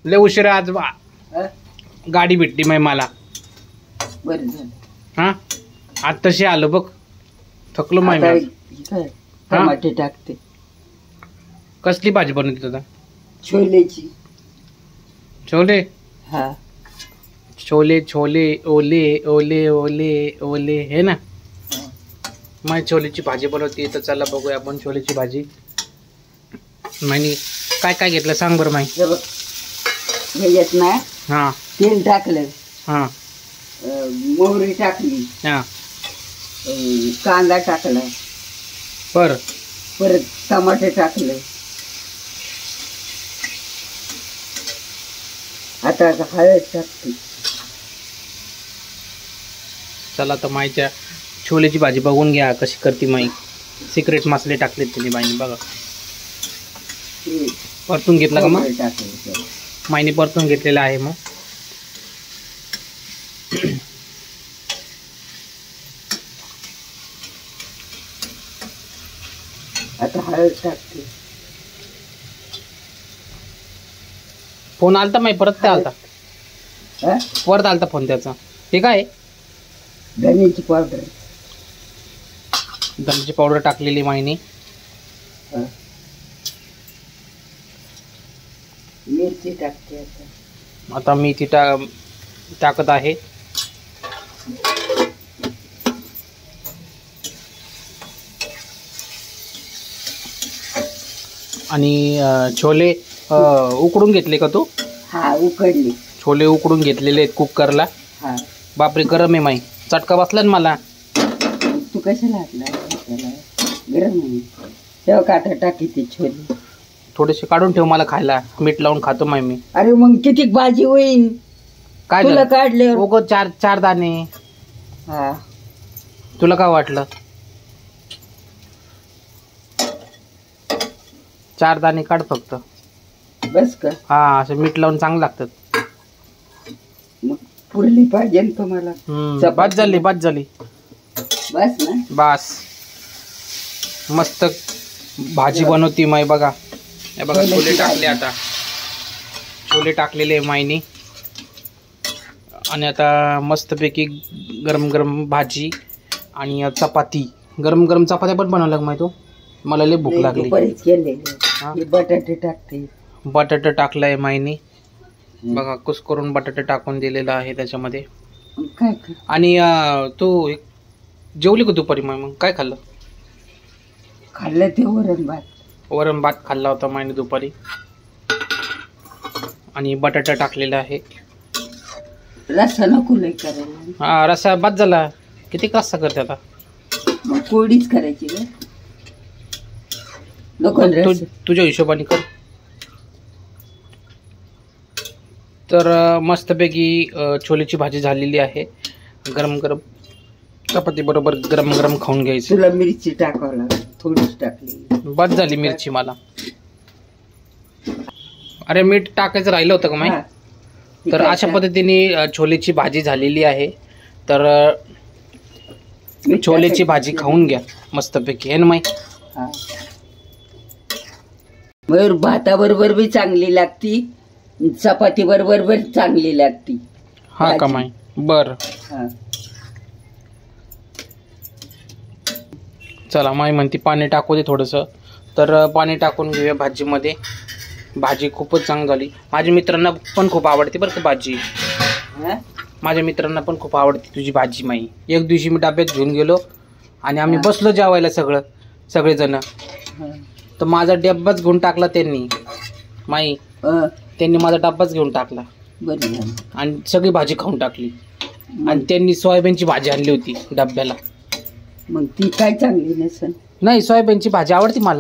लय उशिरा आज गाडी भेटली माय मला. बरं झालं. हा आज तशी आलो बघ. थकलो माय. टमाटे टाकते. कसली भाजी बनवते तुझा? छोलेची. छोले. हा छोले छोले ओले ओले ओले ओले हे ना. माय छोलेची भाजी बनवते. तर चला बघूया आपण छोलेची भाजी. माहिती काय काय घेतलं सांग बरं माही. ह्याच्यात ना हा तेल टाकलं. हा मोहरी टाकली. हा कांदा टाकला. बर परत टमाटे टाकले. आता हळद टाकते. चला तर माईच्या छोलेची भाजी बघून घ्या कशी करते माई. सिक्रेट मसाले टाकलेत तिने बाईने बघा. परतून घेतला का मग? माईने परतून घेतलेला आहे. मग आता हळद टाकते. फोन आलता माई परत ते आलता. परत आलता फोन त्याचा. हे काय? धन्याची पावडर. धन्याची पावडर टाकलेली माईने. मिरची टाकते. आता मी ती टाकत आहे. आणि छोले उकडून घेतले का तू? हा उकडले. छोले उकडून घेतलेले आहेत कुकरला. हा बापरे गरम आहे माई. चटका बसला ना मला. तू कशाला हातला? गरम आहे. तेव्हा काटा टाकी ते छोले. थोडेसे काढून ठेव मला खायला. मीठ लावून खातो माई मी. अरे मग किती भाजी होईल? काय तुला काढले उगं चार दाणे. हा तुला काय वाटलं? 4 दाणे काढ फक्त. बस का? हा असं मीठ लावून चांगलं लागतात. मग पुरली पाहिजे ना तुम्हाला. बस झाली बस झाली. बस ना. बस मस्त भाजी बनवती माई बघा. हे बघा छोले टाकले. आता छोले टाकलेले माईनी. आणि आता मस्तपैकी गरम गरम भाजी आणि चपाती. गरम गरम चपात्या पण बनवल्या माही तू? मला लय भूक लागली. बटाटे टाकते. बटाटा टाकलाय माईनी बघा. कुस करून बटाटा टाकून दिलेला आहे त्याच्यामध्ये. आणि तू जेवली का दुपारी माई? मग काय खाल्लं? खाल्लं ते वरण भात. वरण भात खाल्ला होता माईने दुपारी. आणि बटाटा टाकलेला आहे. रस्सा नको लय करायला. हा रस्सा बाद झाला. किती रस्सा करते आता? मग कोरडीच करायची का? नको तुझ्या हिशोबाने कर. तर मस्तपैकी छोलेची भाजी झालेली आहे. गरम गरम चपाती बरोबर गरम गरम खाऊन घ्यायची. तुला मिरची टाकावं लागेल. थोडीच टाकली. बस झाली मिरची मला. अरे मीठ टाकायचं राहिलं होतं का माई? तर अशा पद्धतीने छोलेची भाजी झालेली आहे. तर छोलेची भाजी खाऊन घ्या मस्तपैकी. हे ना माई? मयूर भाताबरोबर बी चांगली लागती. चपाती बरोबर बी चांगली लागती. हा का माई? बर चला माई म्हणती पाणी टाकू दे थोडंसं. तर पाणी टाकून घेऊया भाजीमध्ये. भाजी खूपच चांगली झाली. माझ्या मित्रांना पण खूप आवडते बरं का भाजी. माझ्या मित्रांना पण खूप आवडते तुझी भाजी माई. एक दिवशी मी डब्यात घेऊन गेलो आणि आम्ही बसलो जेवायला सगळेजण. तर माझा डब्बाच घेऊन टाकला त्यांनी माई. त्यांनी माझा डब्बाच घेऊन टाकला आणि सगळी भाजी खाऊन टाकली. आणि त्यांनी सोयाबीनची भाजी आणली होती डब्याला. मग ती काय चांगली नसेल? नाही सोयाबीनची भाजी आवडती मला.